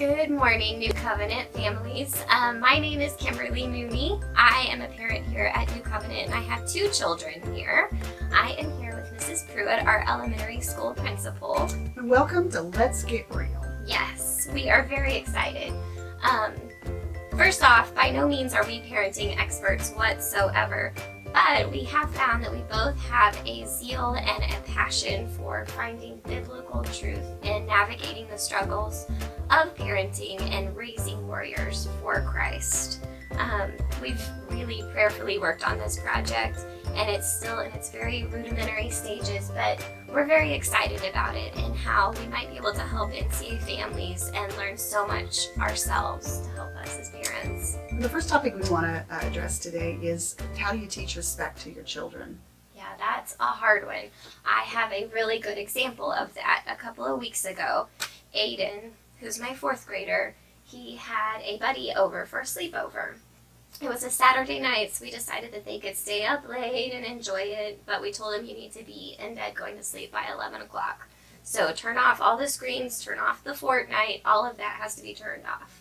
Good morning, New Covenant families. My name is Kimberly Mooney. I am a parent here at New Covenant, and I have two children here. I am here with Mrs. Pruett, our elementary school principal. And welcome to Let's Get Real. Yes, we are very excited. First off, by no means are we parenting experts whatsoever, but we have found that we both have a zeal and a passion for finding biblical truth and navigating the struggles of parenting and raising warriors for Christ. We've really prayerfully worked on this project, and it's still in its very rudimentary stages, but we're very excited about it and how we might be able to help NCA families and learn so much ourselves to help us as parents. The first topic we want to address today is how do you teach respect to your children? Yeah, that's a hard one. I have a really good example of that. A couple of weeks ago, Aiden, who's my fourth grader, he had a buddy over for a sleepover. It was a Saturday night, so we decided that they could stay up late and enjoy it, but we told him you need to be in bed going to sleep by 11 o'clock. So turn off all the screens, turn off the Fortnite, all of that has to be turned off.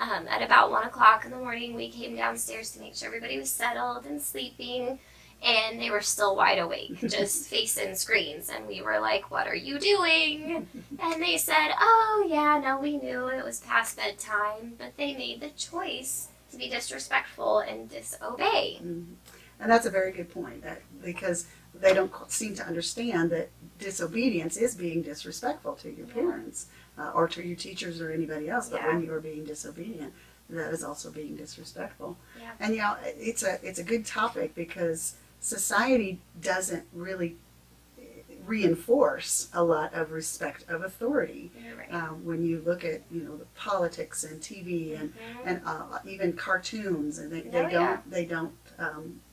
At about 1 o'clock in the morning, we came downstairs to make sure everybody was settled and sleeping, and they were still wide awake, just facing screens. And we were like, "What are you doing?" And they said, "Oh, yeah, no, we knew it was past bedtime," but they made the choice to be disrespectful and disobey. Mm-hmm. And that's a very good point, because they don't seem to understand that disobedience is being disrespectful to your parents or to your teachers or anybody else. But when you are being disobedient, that is also being disrespectful. Yeah. And it's a good topic because society doesn't really reinforce a lot of respect of authority. Right. When you look at the politics and TV and even cartoons, and they don't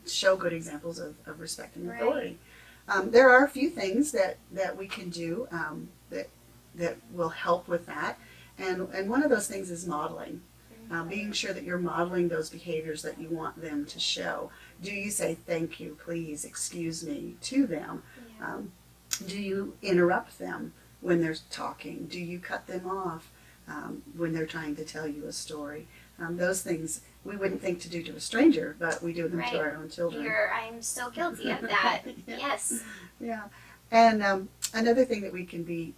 show good examples of respecting authority. There are a few things that we can do that will help with that, and one of those things is modeling. Being sure that you're modeling those behaviors that you want them to show. Do you say thank you, please, excuse me to them? Yeah. Do you interrupt them when they're talking? Do you cut them off when they're trying to tell you a story? Those things we wouldn't think to do to a stranger, but we do them to our own children. I'm so guilty of that. Yeah. Yes. Yeah. And another thing that we can be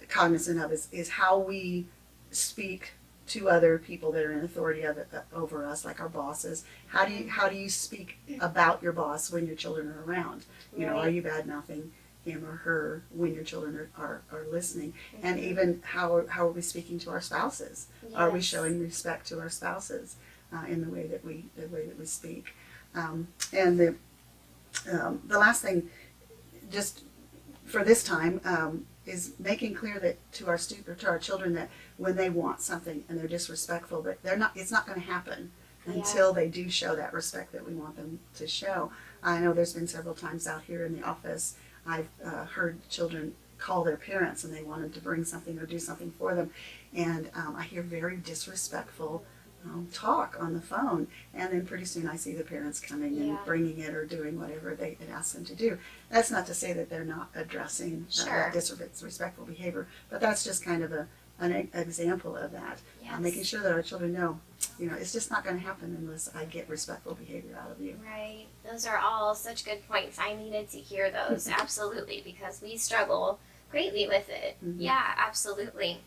cognizant of is how we speak to other people that are in authority over us, like our bosses. How do you speak about your boss when your children are around? Are you bad mouthing him or her when your children are listening? Mm-hmm. And even how are we speaking to our spouses? Yes. Are we showing respect to our spouses in the way that we speak? And the last thing, just for this time, is making clear that to our children that when they want something and they're disrespectful, but it's not going to happen until they do show that respect that we want them to show. I know there's been several times out here in the office I've heard children call their parents and they wanted to bring something or do something for them, and I hear very disrespectful talk on the phone, and then pretty soon I see the parents coming and bringing it or doing whatever they had asked them to do. That's not to say that they're not addressing disrespectful behavior, but that's just kind of an example of that. Yes. Making sure that our children know, it's just not going to happen unless I get respectful behavior out of you. Right. Those are all such good points. I needed to hear those, absolutely, because we struggle greatly with it. Mm-hmm. Yeah, absolutely.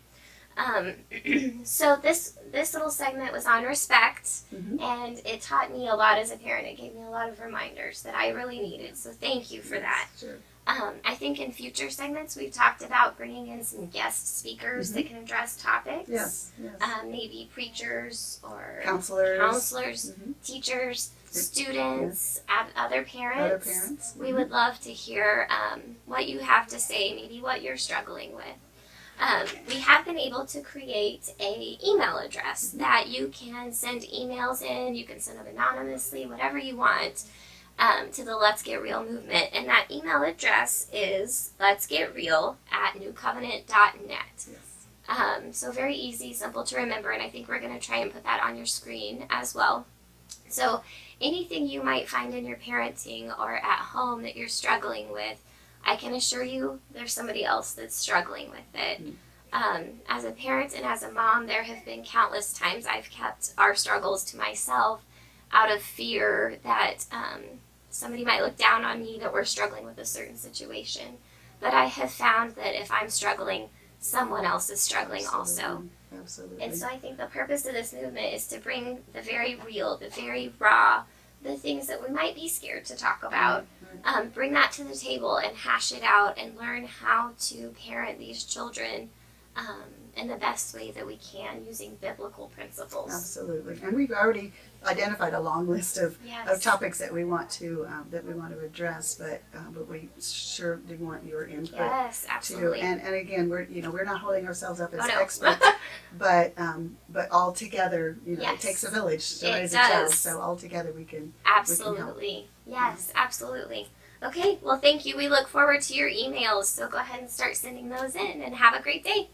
So this little segment was on respect, and it taught me a lot as a parent. It gave me a lot of reminders that I really needed, so thank you for that. Sure. I think in future segments we've talked about bringing in some guest speakers that can address topics. Yes. Maybe preachers or counselors, teachers, students, other parents. We would love to hear what you have to say, maybe what you're struggling with. We have been able to create an email address that you can send emails in. You can send them anonymously, whatever you want, to the Let's Get Real movement. And that email address is letsgetreal@newcovenant.net. Yes. So very easy, simple to remember, and I think we're going to try and put that on your screen as well. So anything you might find in your parenting or at home that you're struggling with, I can assure you there's somebody else that's struggling with it. As a parent and as a mom, there have been countless times I've kept our struggles to myself out of fear that somebody might look down on me that we're struggling with a certain situation. But I have found that if I'm struggling, someone else is struggling also. Absolutely. And so I think the purpose of this movement is to bring the very real, the very raw, the things that we might be scared to talk about, bring that to the table and hash it out and learn how to parent these children in the best way that we can using biblical principles. Absolutely. And we've already identified a long list of Yes. topics that we want to address, but we sure do want your input. Yes, absolutely. And again, we're not holding ourselves up as Oh, no. experts, but all together, Yes. it takes a village to It raise a child. does. So all together we can. Absolutely. Yes, absolutely. Okay, well, thank you. We look forward to your emails. So go ahead and start sending those in and have a great day.